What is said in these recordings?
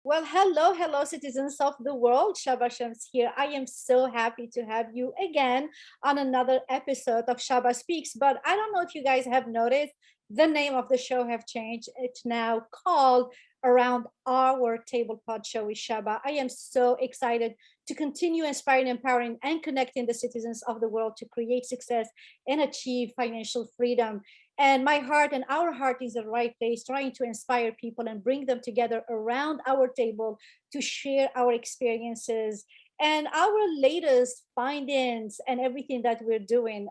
Well, hello, hello, citizens of the world. Shaba Shams here. I am so happy to have you again on another episode of Shaba Speaks. But I don't know if you guys have noticed, the name of the show have changed. It's now called Around Our Table Pod Show with Shaba. I am so excited to continue inspiring, empowering, and connecting the citizens of the world to create success and achieve financial freedom. And my heart and our heart is the right place, trying to inspire people and bring them together around our table to share our experiences and our latest findings and everything that we're doing.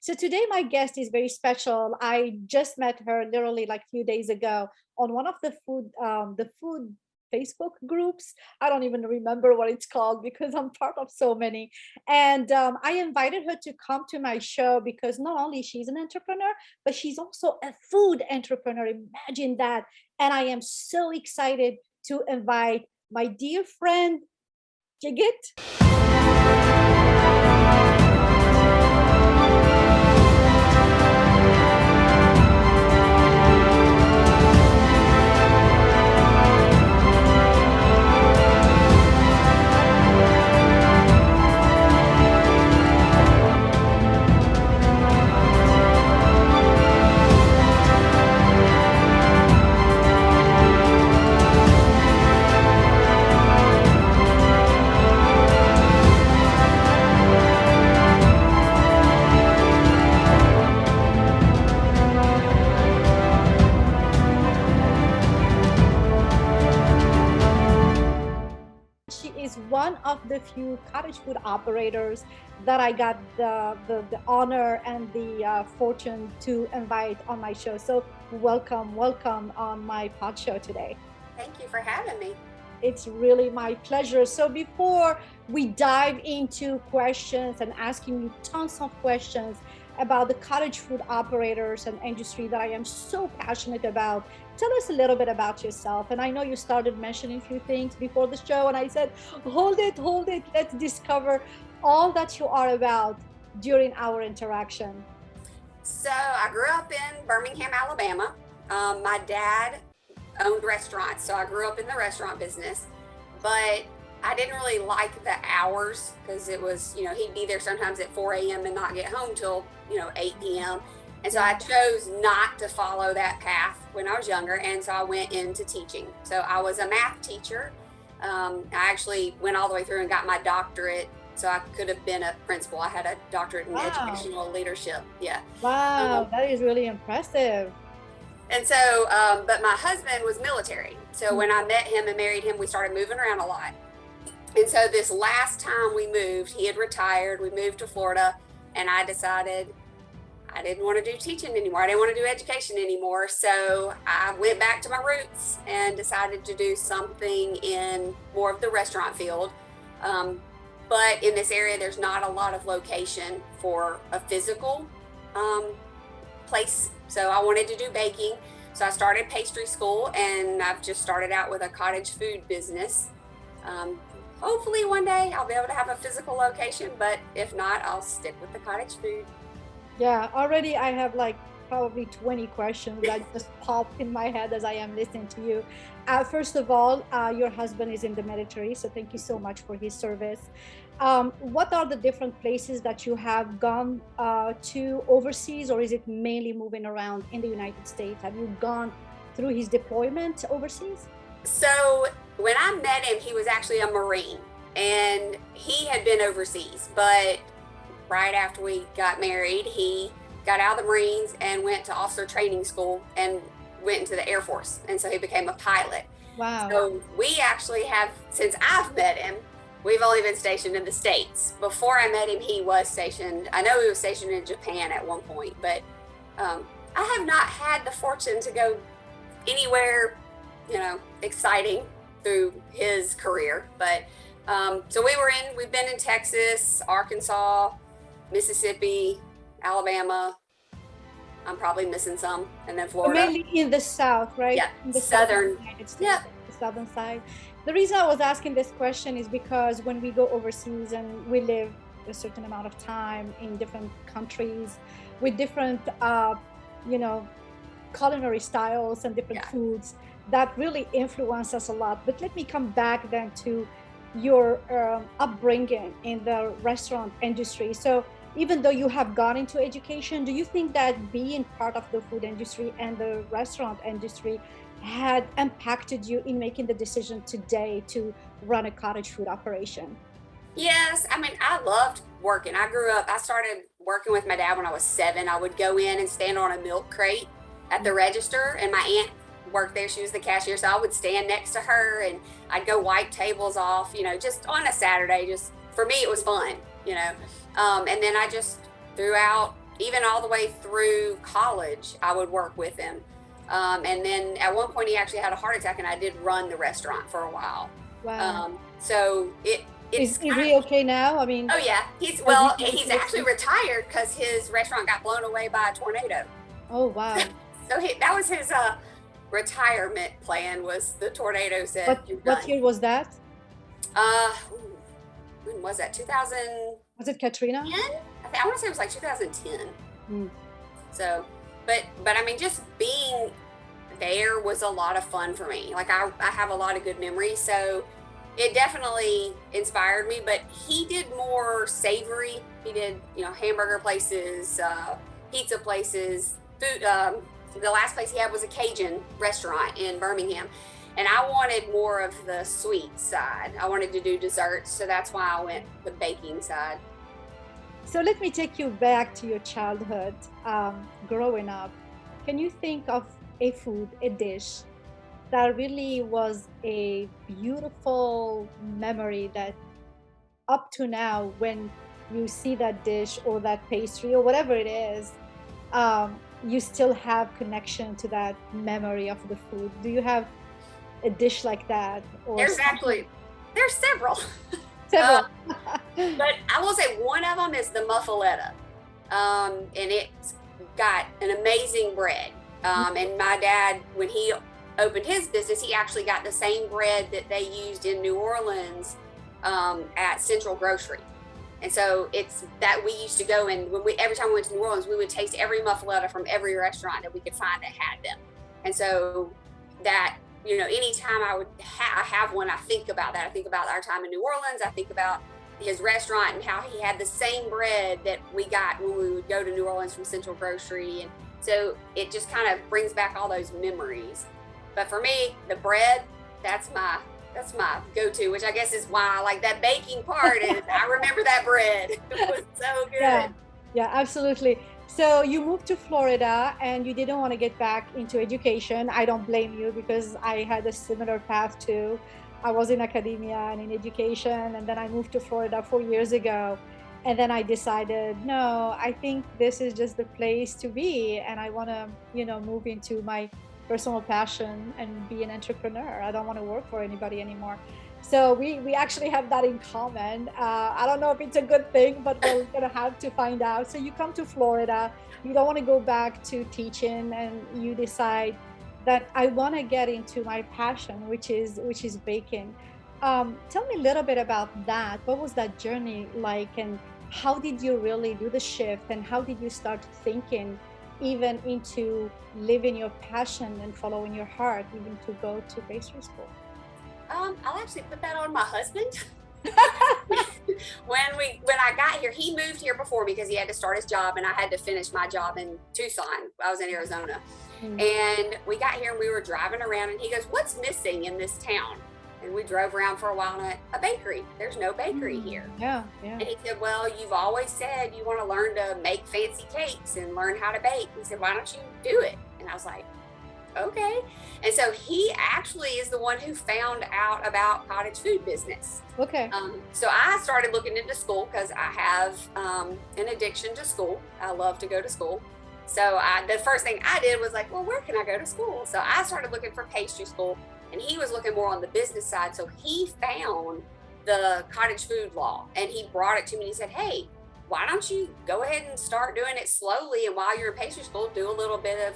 So today, my guest is very special. I just met her literally like a few days ago on one of the food Facebook groups. I don't even remember what it's called because I'm part of so many. And I invited her to come to my show because not only she's an entrepreneur, but she's also a food entrepreneur. Imagine that. And I am so excited to invite my dear friend, Gidget. She is one of the few cottage food operators that I got the honor and the fortune to invite on my show. So welcome, welcome on my pod show today. Thank you for having me. It's really my pleasure. So before we dive into questions and asking you tons of questions about the cottage food operators and industry that I am so passionate about, tell us a little bit about yourself. And I know you started mentioning a few things before the show, and I said, hold it, let's discover all that you are about during our interaction. So I grew up in Birmingham, Alabama. My dad owned restaurants, so I grew up in the restaurant business, but I didn't really like the hours because it was, he'd be there sometimes at 4 a.m. and not get home till, 8 p.m. And so I chose not to follow that path when I was younger. And so I went into teaching. So I was a math teacher. I actually went all the way through and got my doctorate. So I could have been a principal. I had a doctorate in educational leadership. Yeah. Wow, that is really impressive. And so, but my husband was military. So when I met him and married him, we started moving around a lot. And so this last time we moved, he had retired. We moved to Florida, and I decided I didn't want to do teaching anymore. I didn't want to do education anymore. So I went back to my roots and decided to do something in more of the restaurant field. But in this area, there's not a lot of location for a physical place. So I wanted to do baking. So I started pastry school, and I've just started out with a cottage food business. Hopefully one day I'll be able to have a physical location, but if not, I'll stick with the cottage food. Yeah, already I have like probably 20 questions that just pop in my head as I am listening to you. First of all, your husband is in the military, so thank you so much for his service. What are the different places that you have gone to overseas, or is it mainly moving around in the United States? Have you gone through his deployment overseas? So when I met him, he was actually a Marine, and he had been overseas, but right after we got married, he got out of the Marines and went to officer training school and went into the Air Force. And so he became a pilot. Wow. So we actually have, since I've met him, we've only been stationed in the States. Before I met him, he was stationed, I know he was stationed in Japan at one point, but I have not had the fortune to go anywhere, exciting through his career. But so we've been in Texas, Arkansas, Mississippi, Alabama. I'm probably missing some, and then Florida. Mainly in the South, right? Yeah, in the southern. United States, the southern side. The reason I was asking this question is because when we go overseas and we live a certain amount of time in different countries with different, culinary styles and different foods, that really influenced us a lot. But let me come back then to your upbringing in the restaurant industry. So even though you have gone into education, do you think that being part of the food industry and the restaurant industry had impacted you in making the decision today to run a cottage food operation? Yes, I mean, I loved working. I started working with my dad when I was 7. I would go in and stand on a milk crate at the register, and my aunt worked there. She was the cashier, so I would stand next to her and I'd go wipe tables off, just on a Saturday. Just for me, it was fun. And then I just throughout, even all the way through college, I would work with him. And then at one point, he actually had a heart attack, and I did run the restaurant for a while. Wow. So is he okay now? I mean, oh yeah, he's actually retired because his restaurant got blown away by a tornado. Oh wow. So that was his retirement plan, was the tornado said. What year was that? When was that? 2010? Was it Katrina? I want to say it was like 2010. Mm. So, but I mean, just being there was a lot of fun for me. Like I have a lot of good memories. So it definitely inspired me, but he did more savory. He did, hamburger places, pizza places, food. The last place he had was a Cajun restaurant in Birmingham. And I wanted more of the sweet side. I wanted to do desserts. So that's why I went the baking side. So let me take you back to your childhood, growing up. Can you think of a food, a dish that really was a beautiful memory that up to now, when you see that dish or that pastry or whatever it is, you still have connection to that memory of the food? Do you have a dish like that? Or there's several. Several. But I will say one of them is the muffaletta. And it's got an amazing bread. And my dad, when he opened his business, he actually got the same bread that they used in New Orleans at Central Grocery. And so it's that we used to go, and every time we went to New Orleans, we would taste every muffaletta from every restaurant that we could find that had them. And so that, anytime I have one, I think about that. I think about our time in New Orleans. I think about his restaurant and how he had the same bread that we got when we would go to New Orleans from Central Grocery. And so it just kind of brings back all those memories. But for me, the bread, that's my go-to, which I guess is why I like that baking part. And I remember that bread. It was so good. Yeah, absolutely. So you moved to Florida and you didn't want to get back into education. I don't blame you, because I had a similar path too. I was in academia and in education, and then I moved to Florida 4 years ago. And then I decided, no, I think this is just the place to be. And I want to, move into my personal passion and be an entrepreneur. I don't want to work for anybody anymore. So we actually have that in common. I don't know if it's a good thing, but we're gonna have to find out. So you come to Florida, you don't want to go back to teaching, and you decide that I want to get into my passion, which is baking. Tell me a little bit about that. What was that journey like, and how did you really do the shift, and how did you start thinking even into living your passion and following your heart, even to go to pastry school? I'll actually put that on my husband. When I got here, he moved here before me because he had to start his job, and I had to finish my job in Tucson. I was in Arizona. And we got here and we were driving around, and he goes, "What's missing in this town?" And we drove around for a while, and a bakery. There's no bakery here. Yeah. And he said, "Well, you've always said you want to learn to make fancy cakes and learn how to bake." He said, "Why don't you do it?" And I was like, okay. And so he actually is the one who found out about cottage food business. Okay. So I started looking into school because I have an addiction to school. I love to go to school. So the first thing I did was like, well, where can I go to school? So I started looking for pastry school, and he was looking more on the business side. So he found the cottage food law, and he brought it to me, and he said, "Hey, why don't you go ahead and start doing it slowly, and while you're in pastry school, do a little bit of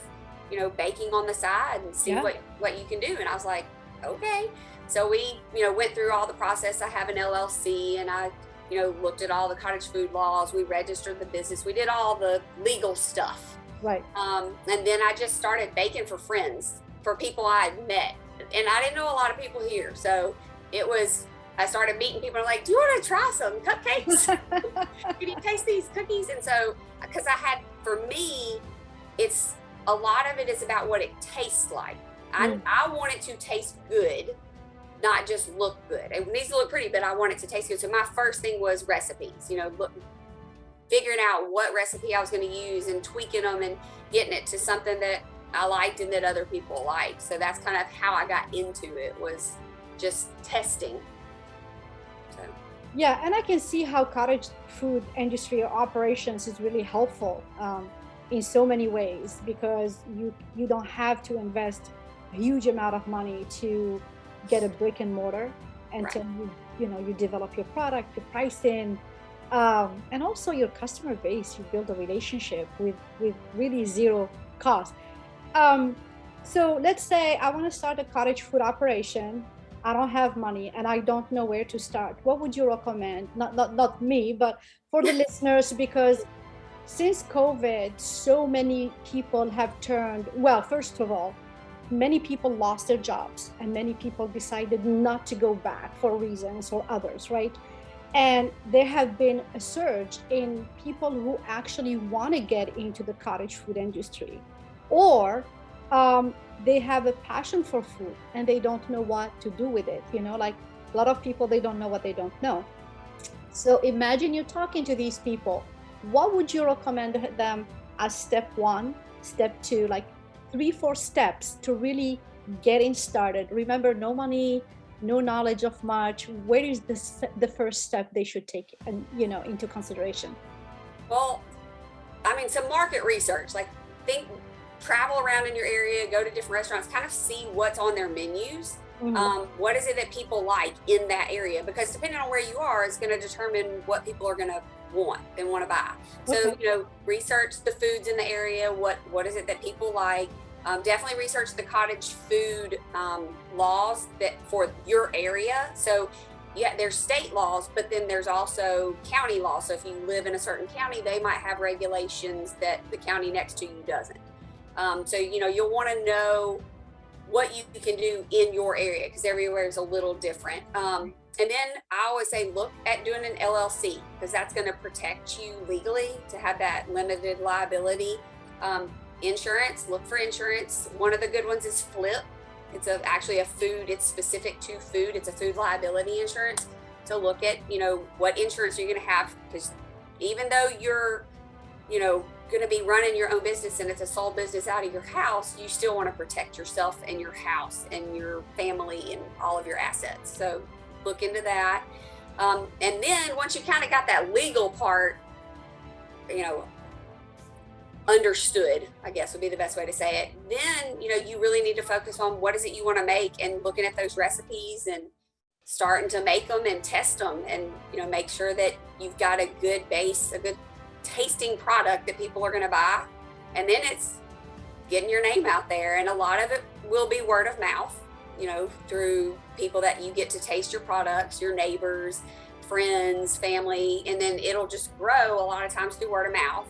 baking on the side and see what you can do." And I was like, okay. So we went through all the process. I have an LLC, and I looked at all the cottage food laws. We registered the business. We did all the legal stuff. Right. And then I just started baking for friends, for people I had met and I didn't know a lot of people here. So I started meeting people like, do you want to try some cupcakes? Can you taste these cookies? And so, because for me, it's a lot of it is about what it tastes like. I want it to taste good, not just look good. It needs to look pretty, but I want it to taste good. So my first thing was recipes, figuring out what recipe I was going to use and tweaking them and getting it to something that I liked and that other people liked. So that's kind of how I got into it, was just testing. So. Yeah, and I can see how cottage food industry operations is really helpful in so many ways, because you don't have to invest a huge amount of money to get a brick and mortar until you develop your product, your pricing, and also your customer base. You build a relationship with really zero cost. So let's say I want to start a cottage food operation. I don't have money and I don't know where to start. What would you recommend? Not me, but for the listeners, because since COVID, so many people have turned, well, first of all, many people lost their jobs and many people decided not to go back for reasons or others, right? And there have been a surge in people who actually want to get into the cottage food industry, or they have a passion for food and they don't know what to do with it. Like a lot of people, they don't know what they don't know. So imagine you're talking to these people. What would you recommend them as step 1, step 2, like 3-4 steps to really getting started? Remember, no money, no knowledge of much. Where is the first step they should take into consideration? Well, some market research, like travel around in your area, go to different restaurants, kind of see what's on their menus. What is it that people like in that area? Because depending on where you are, it's going to determine what people are going to want and want to buy. Okay. So, research the foods in the area. What is it that people like? Definitely research the cottage food laws that for your area. So there's state laws, but then there's also county laws. So if you live in a certain county, they might have regulations that the county next to you doesn't. So you'll want to know what you can do in your area, because everywhere is a little different. And then I always say, look at doing an LLC, because that's going to protect you legally to have that limited liability. Insurance, look for insurance. One of the good ones is FLIP. It's actually a food, it's specific to food. It's a food liability insurance. So look at, what insurance you're going to have, because even though you're, going to be running your own business and it's a sole business out of your house, you still want to protect yourself and your house and your family and all of your assets. So look into that. And then once you kind of got that legal part, understood, I guess would be the best way to say it, then, you really need to focus on what is it you want to make, and looking at those recipes and starting to make them and test them, and, make sure that you've got a good base, a good tasting product that people are going to buy. And then it's getting your name out there. And a lot of it will be word of mouth, through people that you get to taste your products, your neighbors, friends, family, and then it'll just grow a lot of times through word of mouth.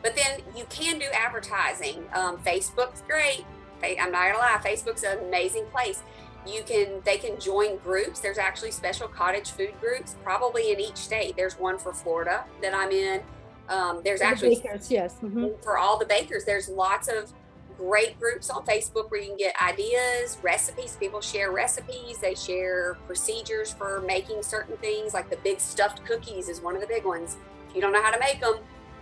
But then you can do advertising. Facebook's great. I'm not gonna lie, Facebook's an amazing place. They can join groups. There's actually special cottage food groups, probably in each state. There's one for Florida that I'm in. There's actually bakers, yes. For all the bakers. There's lots of great groups on Facebook where you can get ideas, recipes. People share recipes. They share procedures for making certain things, like the big stuffed cookies is one of the big ones. If you don't know how to make them,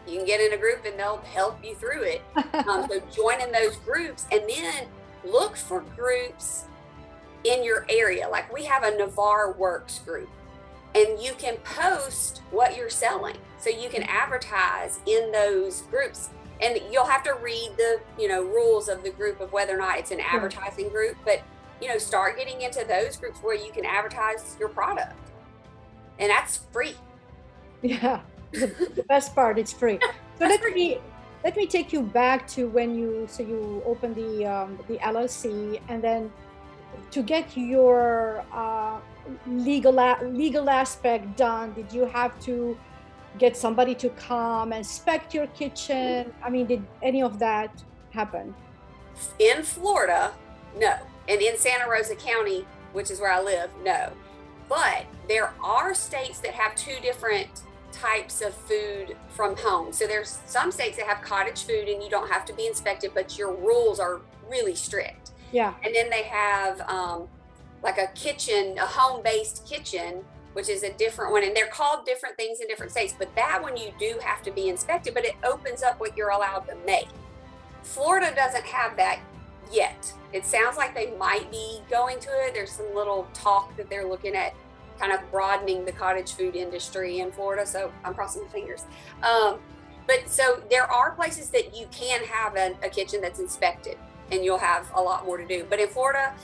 you can get in a group and they'll help you through it. So join in those groups, and then look for groups in your area. Like we have a Navarre Works group, and you can post what you're selling. So you can advertise in those groups, and you'll have to read the, rules of the group of whether or not it's an advertising group, but, start getting into those groups where you can advertise your product, and that's free. Yeah. The best part, it's free. So let me take you back to when you opened the LLC, and then to get your legal aspect done, did you have to get somebody to come and inspect your kitchen? Did any of that happen? In Florida, no. And in Santa Rosa County, which is where I live, no. But there are states that have two different types of food from home. So there's some states that have cottage food and you don't have to be inspected, but your rules are really strict. Yeah. And then they have like a kitchen, a home-based kitchen, which is a different one. And they're called different things in different states, but that one you do have to be inspected, but it opens up what you're allowed to make. Florida doesn't have that yet. It sounds like they might be going to it. There's some little talk that they're looking at kind of broadening the cottage food industry in Florida. So I'm crossing my fingers. But so there are places that you can have a kitchen that's inspected and you'll have a lot more to do. But in Florida,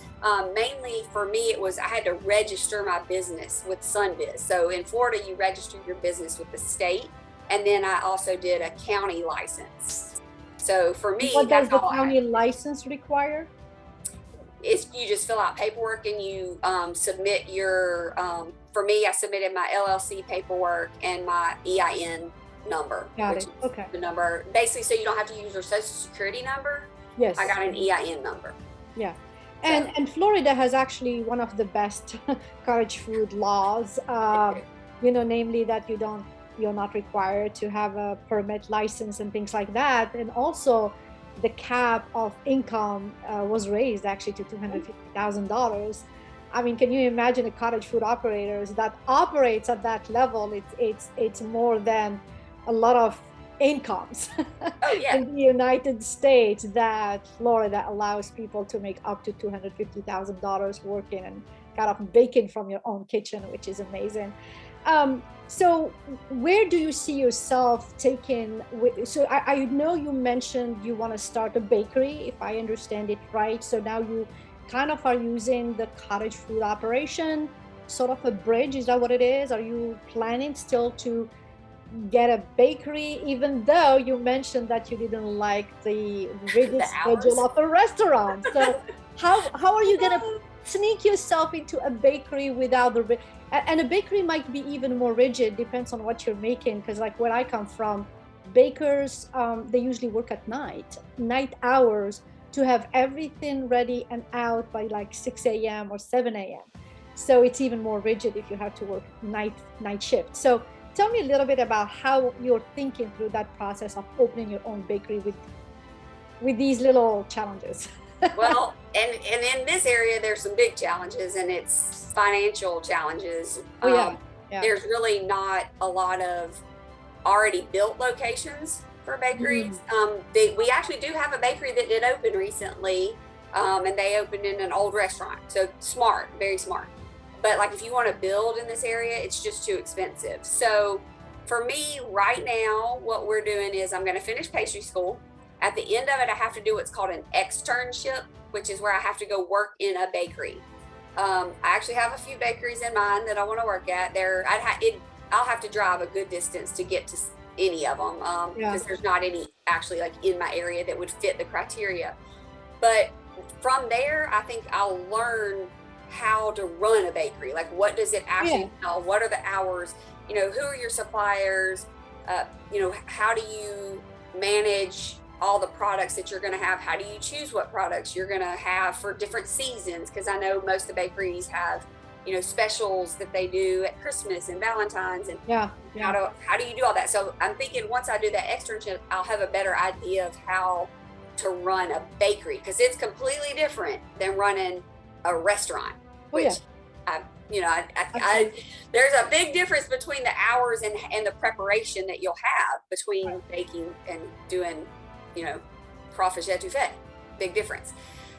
mainly for me, it was I had to register my business with SunBiz. So in Florida, you register your business with the state. And then I also did a county license. So for me, what does the county license require? You just fill out paperwork and you submit your, for me, I submitted my LLC paperwork and my EIN number. Got it. Okay. The number, basically, so you don't have to use your social security number. Yes. I got an EIN number. Yeah. And Florida has actually one of the best cottage food laws, namely that you're not required to have a permit license and things like that. And also the cap of income was raised actually to $250,000. I mean, can you imagine a cottage food operator that operates at that level? It's more than a lot of incomes in the United States that Florida allows people to make up to $250,000 working and kind of baking from your own kitchen, which is amazing. So where do you see yourself taking, so I know you mentioned you want to start a bakery, if I understand it right. So now you kind of are using the cottage food operation, sort of a bridge. Is that what it is? Are you planning still to get a bakery, even though you mentioned that you didn't like the rigid schedule of a restaurant? So how are you going to sneak yourself into a bakery without the, and a bakery might be even more rigid, depends on what you're making, because like where I come from, bakers, they usually work at night hours to have everything ready and out by like 6 a.m. or 7 a.m. So it's even more rigid if you have to work night shift. So tell me a little bit about how you're thinking through that process of opening your own bakery with these little challenges. Well, and in this area, there's some big challenges, and it's financial challenges. There's really not a lot of already built locations for bakeries. We actually do have a bakery that did open recently, and they opened in an old restaurant. So smart, very smart. But like if you want to build in this area, it's just too expensive. So for me right now, what we're doing is I'm going to finish pastry school. At the end of it, I have to do what's called an externship, which is where I have to go work in a bakery. I actually have a few bakeries in mind that I want to work at. I'll have to drive a good distance to get to any of them because there's not any actually like in my area that would fit the criteria. But from there, I think I'll learn how to run a bakery. Like, what does it actually know? What are the hours? Who are your suppliers? How do you manage all the products that you're going to have? How do you choose what products you're going to have for different seasons? Because I know most of the bakeries have, specials that they do at Christmas and Valentine's, and how do you do all that? So I'm thinking once I do that externship, I'll have a better idea of how to run a bakery, because it's completely different than running a restaurant. There's a big difference between the hours and the preparation that you'll have between baking and doing, crawfish etouffee. Big difference.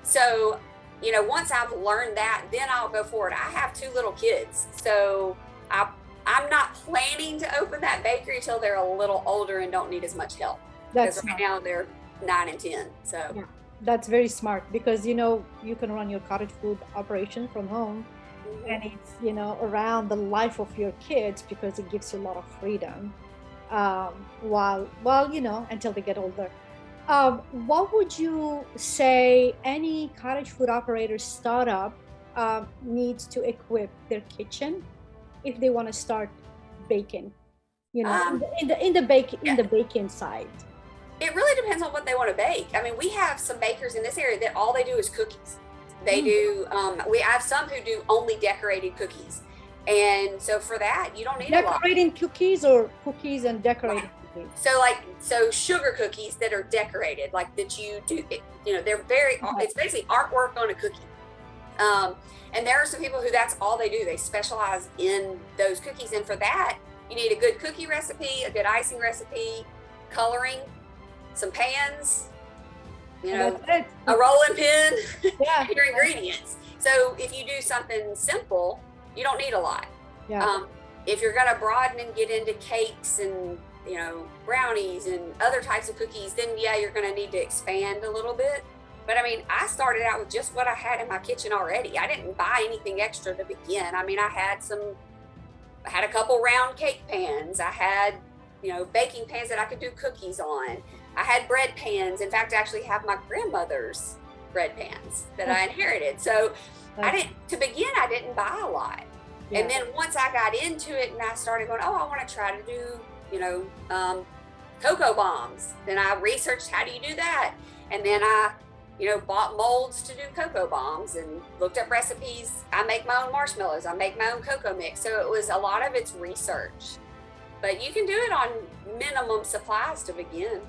So, once I've learned that, then I'll go forward. I have 2 little kids, so I'm not planning to open that bakery till they're a little older and don't need as much help. Because right now they're 9 and 10. So that's very smart, because you can run your cottage food operation from home, and it's around the life of your kids, because it gives you a lot of freedom while until they get older. What would you say any cottage food operator startup needs to equip their kitchen if they want to start baking? In the baking side. It really depends on what they want to bake. I mean, we have some bakers in this area that all they do is cookies. They do. I have some who do only decorated cookies, and so for that you don't need a lot. Decorating cookies or cookies and decorating cookies? So sugar cookies that are decorated, like that you do. They're very. It's basically artwork on a cookie. And there are some people who that's all they do. They specialize in those cookies, and for that you need a good cookie recipe, a good icing recipe, coloring, some pans, a rolling pin, and your ingredients. So if you do something simple, you don't need a lot. If you're going to broaden and get into cakes and brownies and other types of cookies, then you're going to need to expand a little bit. But I mean, I started out with just what I had in my kitchen already. I didn't buy anything extra to begin. I mean, I had a couple round cake pans. I had, baking pans that I could do cookies on. I had bread pans. In fact, I actually have my grandmother's bread pans that I inherited. So I didn't buy a lot. And then once I got into it and I started going, I want to try to do, cocoa bombs. Then I researched, how do you do that? And then I bought molds to do cocoa bombs and looked up recipes. I make my own marshmallows. I make my own cocoa mix. So it was a lot of it's research, but you can do it on minimum supplies to begin.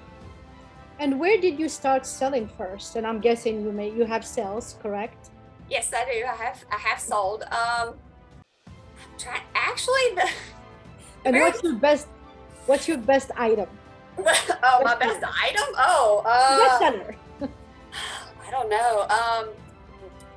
And where did you start selling first? And I'm guessing you have sales, correct? Yes, I do. I have sold. And what's your best item? My best item? Best seller. I don't know.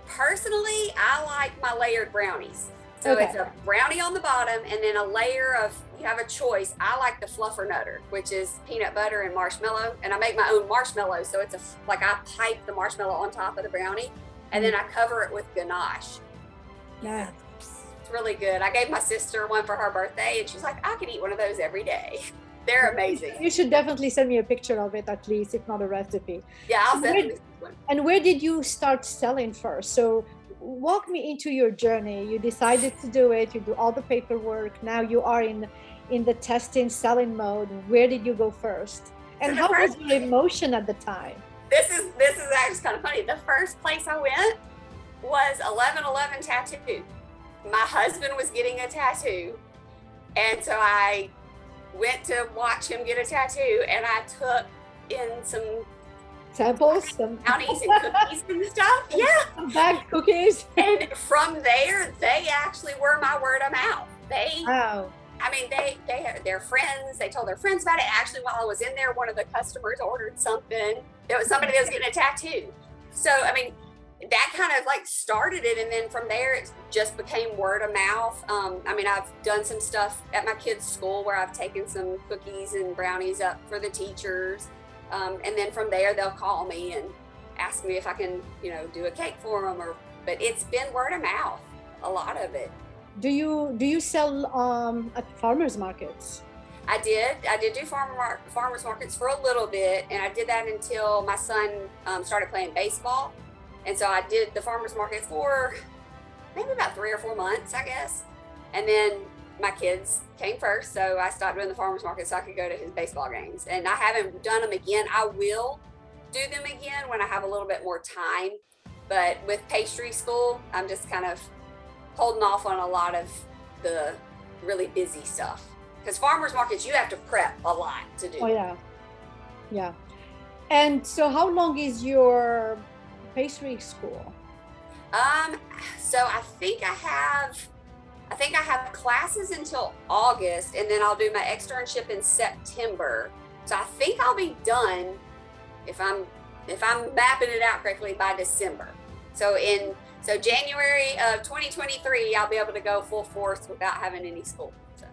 Personally, I like my layered brownies. So it's a brownie on the bottom and then a layer of, you have a choice. I like the fluffer nutter, which is peanut butter and marshmallow. And I make my own marshmallow. So it's I pipe the marshmallow on top of the brownie and then I cover it with ganache. Yeah. It's really good. I gave my sister one for her birthday and she's like, I could eat one of those every day. They're amazing. You should definitely send me a picture of it, at least, if not a recipe. Yeah, I'll send you one. And where did you start selling first? So walk me into your journey. You decided to do it. You do all the paperwork. Now you are in the testing, selling mode. Where did you go first? And how was your emotion at the time? This is actually kind of funny. The first place I went was 1111 Tattoo. My husband was getting a tattoo, and so I went to watch him get a tattoo, and I took in some samples, some brownies and cookies and stuff. Yeah, some bagged cookies. And from there, they actually were my word of mouth. They're friends. They told their friends about it. Actually, while I was in there, one of the customers ordered something. There was somebody that was getting a tattoo. So, I mean, that kind of started it, and then from there it just became word of mouth. I've done some stuff at my kids' school where I've taken some cookies and brownies up for the teachers, and then from there they'll call me and ask me if I can do a cake for them, but it's been word of mouth, a lot of it. Do you sell at farmers markets? I did do farmers markets for a little bit, and I did that until my son started playing baseball. And so I did the farmers market for maybe about 3 or 4 months, I guess. And then my kids came first, so I stopped doing the farmers market so I could go to his baseball games. And I haven't done them again. I will do them again when I have a little bit more time. But with pastry school, I'm just kind of holding off on a lot of the really busy stuff. Because farmers markets, you have to prep a lot to do. Oh, yeah. Yeah. And so how long is your pastry school? So I think I have classes until August, and then I'll do my externship in September. So I think I'll be done, if I'm mapping it out correctly, by December. So January of 2023, I'll be able to go full force without having any school. So.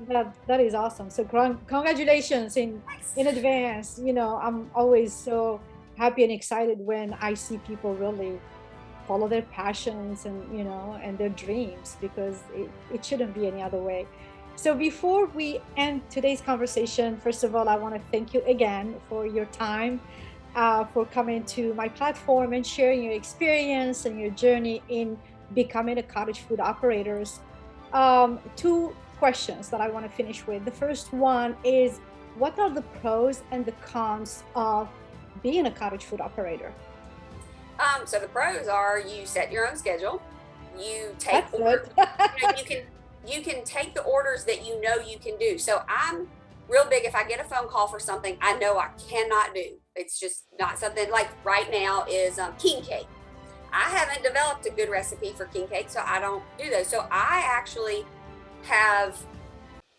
That is awesome. So congratulations in advance. I'm always so happy and excited when I see people really follow their passions and their dreams, because it shouldn't be any other way. So before we end today's conversation, first of all, I want to thank you again for your time, for coming to my platform and sharing your experience and your journey in becoming a cottage food operators. 2 questions that I want to finish with. The first one is, what are the pros and the cons of being a cottage food operator? So the pros are you set your own schedule. You take That's good. you can take the orders that you know you can do. So I'm real big. If I get a phone call for something I know I cannot do, it's just not something. Like right now is king cake. I haven't developed a good recipe for king cake, so I don't do those. So I have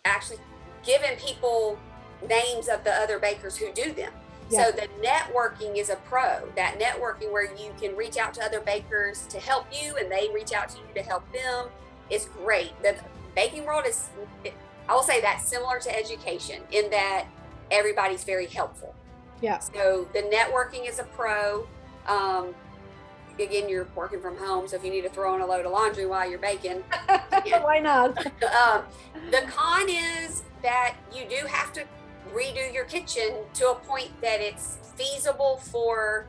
actually given people names of the other bakers who do them. Yeah. So the networking is a pro. That networking where you can reach out to other bakers to help you and they reach out to you to help them is great. The baking world is, I will say, that's similar to education in that everybody's very helpful. Yeah. So the networking is a pro. Again, you're working from home, so if you need to throw in a load of laundry while you're baking, why not? The con is that you do have to redo your kitchen to a point that it's feasible for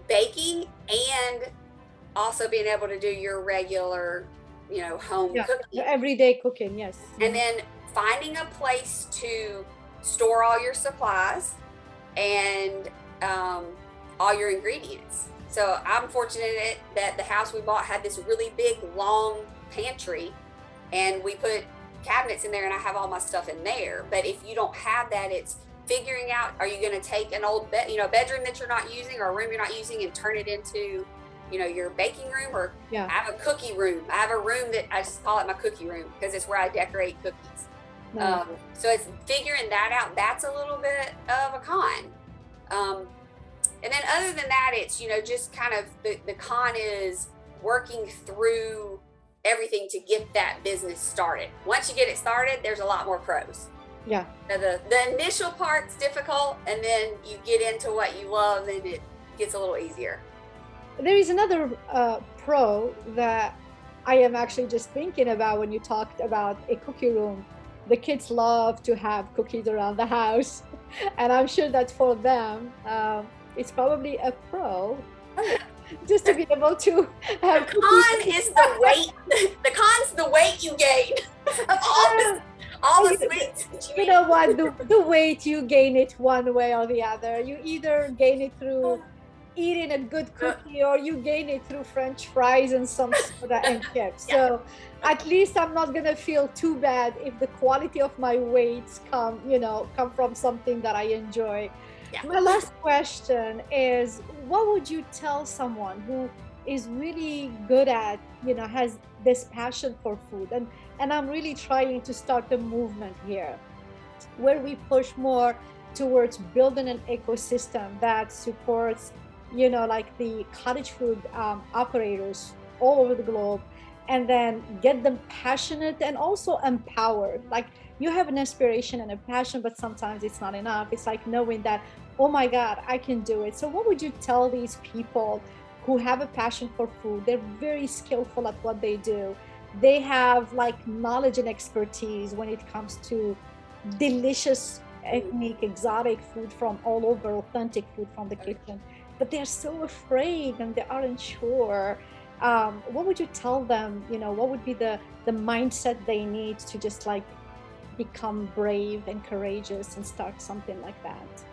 baking and also being able to do your regular, home cooking. Everyday cooking, yes. And then finding a place to store all your supplies and all your ingredients. So I'm fortunate that the house we bought had this really big, long pantry, and we put cabinets in there and I have all my stuff in there. But if you don't have that, it's figuring out, are you going to take an old bedroom that you're not using or a room you're not using and turn it into, your baking room? Or I have a cookie room. I have a room that I just call it my cookie room because it's where I decorate cookies. Nice. So it's figuring that out. That's a little bit of a con. And then other than that, it's, just kind of the con is working through everything to get that business started. Once you get it started, there's a lot more pros. Yeah. So the initial part's difficult, and then you get into what you love and it gets a little easier. There is another pro that I am actually just thinking about when you talked about a cookie room. The kids love to have cookies around the house, and I'm sure that for them, it's probably a pro just to be able to have the con is the weight. The con's the weight you gain of all the sweets. You know what? The weight, you gain it one way or the other. You either gain it through eating a good cookie or you gain it through French fries and some soda and chips. So at least I'm not gonna feel too bad if the quality of my weights come from something that I enjoy. Yeah. My last question is, what would you tell someone who is really good at, has this passion for food, and I'm really trying to start a movement here where we push more towards building an ecosystem that supports, like the cottage food operators all over the globe, and then get them passionate and also empowered. Like, you have an inspiration and a passion, but sometimes it's not enough. It's like knowing that, oh my God, I can do it. So what would you tell these people who have a passion for food? They're very skillful at what they do. They have like knowledge and expertise when it comes to delicious, ethnic, exotic food from all over, authentic food from the kitchen, but they're so afraid and they aren't sure. What would you tell them? What would be the mindset they need to just like become brave and courageous and start something like that?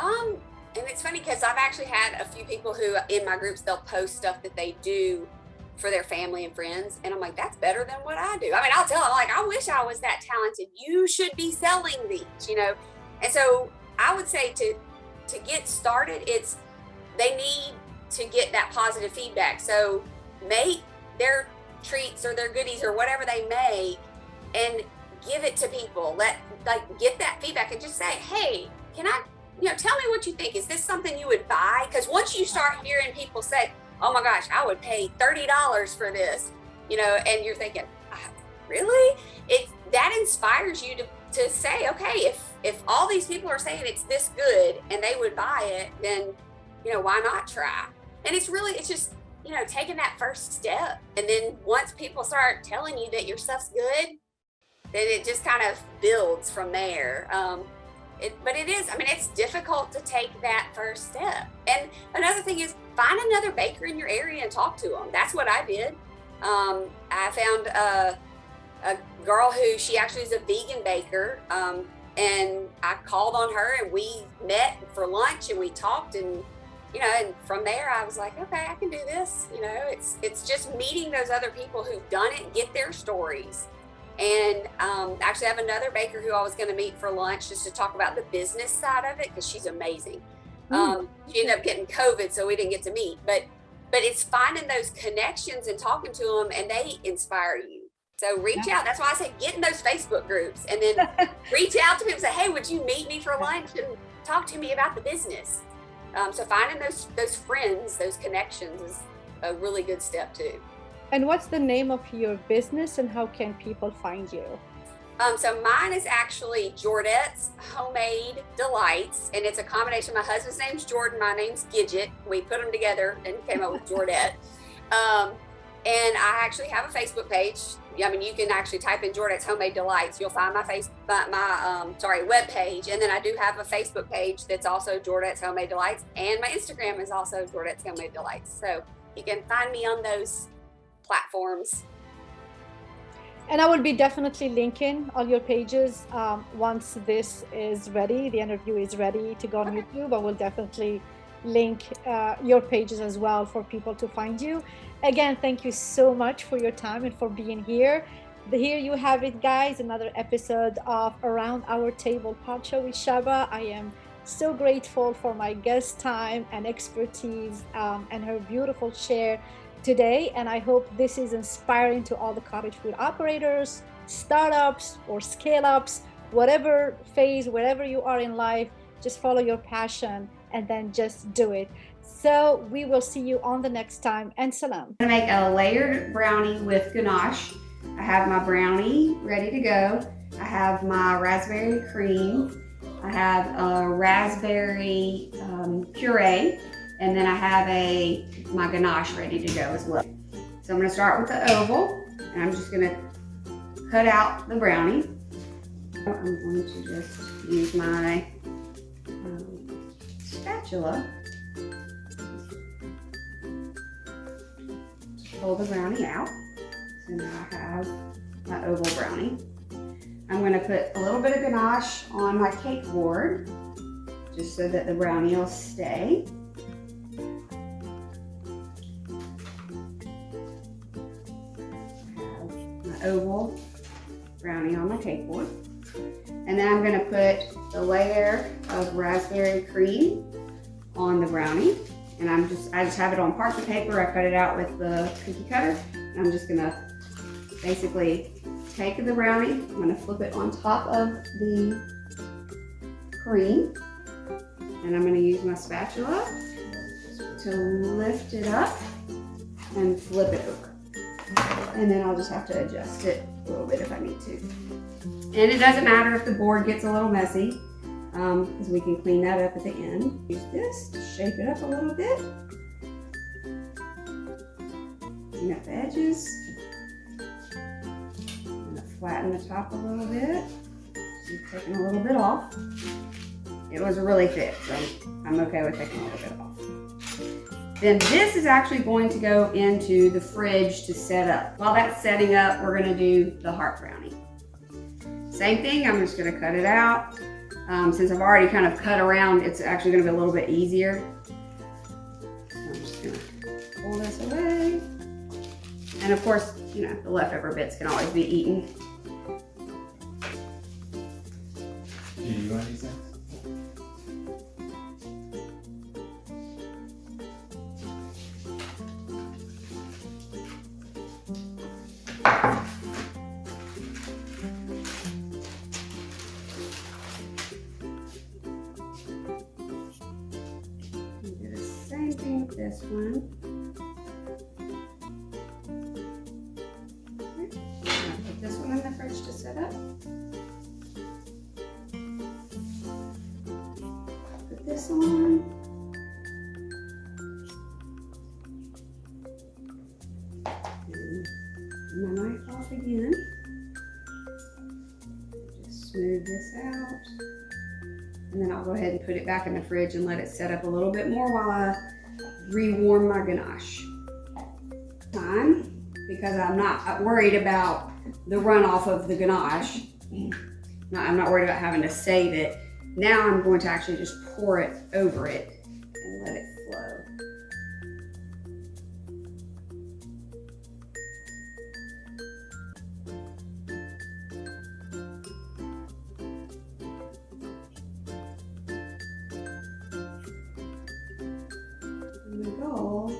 And it's funny because I've actually had a few people who in my groups, they'll post stuff that they do for their family and friends, and I'm like, that's better than what I do. I mean, I'll tell them, like, I wish I was that talented. You should be selling these, And so I would say to get started, they need to get that positive feedback. So make their treats or their goodies or whatever they make and give it to people. Get that feedback and just say, hey, can I, tell me what you think. Is this something you would buy? Because once you start hearing people say, oh my gosh, I would pay $30 for this, and you're thinking, really? That inspires you to say, okay, if all these people are saying it's this good and they would buy it, then, why not try? And it's just, taking that first step. And then once people start telling you that your stuff's good, then it just kind of builds from there. But it is, it's difficult to take that first step. And another thing is find another baker in your area and talk to them. That's what I did. I found a girl who, she actually is a vegan baker. And I called on her and we met for lunch and we talked, and you know, and from there I was like, okay, I can do this. You know, it's just meeting those other people who've done it, get their stories. And actually I have another baker who I was going to meet for lunch just to talk about the business side of it, because she's amazing. She ended up getting COVID, so we didn't get to meet, but it's finding those connections and talking to them, and they inspire you. So reach out. That's why I say get in those Facebook groups, and then reach out to people and say, hey, would you meet me for lunch and talk to me about the business? So finding those friends, those connections is a really good step too. And what's the name of your business and how can people find you? So mine is actually Jordette's Homemade Delights, and it's a combination. My husband's name's Jordan, my name's Gidget. We put them together and came up with Jordette. And I actually have a Facebook page. I mean, you can actually type in Jordette's Homemade Delights. You'll find my web page. And then I do have a Facebook page that's also Jordette's Homemade Delights, and my Instagram is also Jordette's Homemade Delights. So you can find me on those platforms. And I will be definitely linking all your pages once this is ready, the interview is ready to go on YouTube. I will definitely link your pages as well for people to find you. Again, thank you so much for your time and for being here. Here you have it, guys, another episode of Around Our Table Pod Show with Shaba. I am so grateful for my guest time and expertise and her beautiful share today, and I hope this is inspiring to all the cottage food operators, startups or scale-ups, whatever phase, wherever you are in life, just follow your passion and then just do it. So we will see you on the next time, and salam. I'm gonna make a layered brownie with ganache. I have my brownie ready to go. I have my raspberry cream. I have a raspberry puree. And then I have my ganache ready to go as well. So I'm gonna start with the oval, and I'm just gonna cut out the brownie. I'm going to just use my spatula to pull the brownie out. So now I have my oval brownie. I'm gonna put a little bit of ganache on my cake board, just so that the brownie will stay. Oval brownie on my cake board, and then I'm going to put the layer of raspberry cream on the brownie, and I just have it on parchment paper. I cut it out with the cookie cutter, and I'm just going to basically take the brownie. I'm going to flip it on top of the cream, and I'm going to use my spatula to lift it up and flip it over. And then I'll just have to adjust it a little bit if I need to. And it doesn't matter if the board gets a little messy, because we can clean that up at the end. Use this to shape it up a little bit. Clean up the edges. I'm gonna flatten the top a little bit. I'm taking a little bit off. It was really thick, so I'm okay with taking a little bit off. Then this is actually going to go into the fridge to set up. While that's setting up, we're gonna do the heart brownie. Same thing, I'm just gonna cut it out. Since I've already kind of cut around, it's actually gonna be a little bit easier. So I'm just gonna pull this away. And of course, you know, the leftover bits can always be eaten. Do you want these things? Do the same thing with this one. I'll put this one in the fridge to set up. Put this on. And my knife off again. Just smooth this out. And then I'll go ahead and put it back in the fridge and let it set up a little bit more while I rewarm my ganache. Because I'm not worried about the runoff of the ganache. I'm not worried about having to save it. Now I'm going to actually just pour it over it and let it slow. And the goal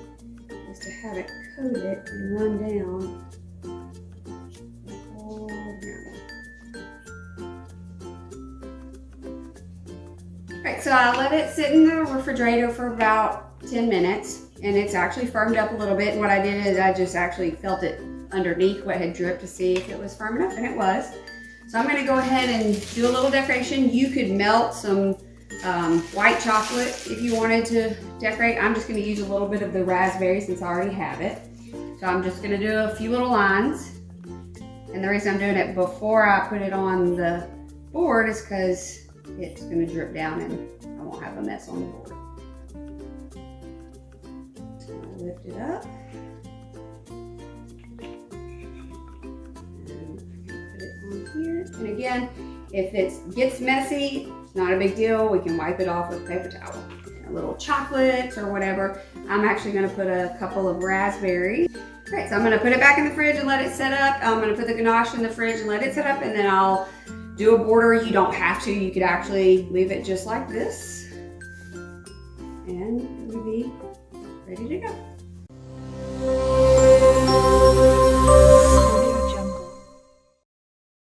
is to have it coated and run down the whole brownie. Alright, so I let it sit in the refrigerator for about 10 minutes and it's actually firmed up a little bit. And what I did is I just actually felt it underneath what had dripped to see if it was firm enough, and it was. So I'm going to go ahead and do a little decoration. You could melt some white chocolate if you wanted to decorate. I'm just going to use a little bit of the raspberry since I already have it. So I'm just going to do a few little lines. And the reason I'm doing it before I put it on the board is because it's going to drip down and I won't have a mess on the board. So I'll lift it up. Here. And again, if it gets messy, it's not a big deal. We can wipe it off with a paper towel. A little chocolate or whatever. I'm actually going to put a couple of raspberries. All right, so I'm going to put it back in the fridge and let it set up. I'm going to put the ganache in the fridge and let it set up, and then I'll do a border. You don't have to. You could actually leave it just like this, and it will be ready to go.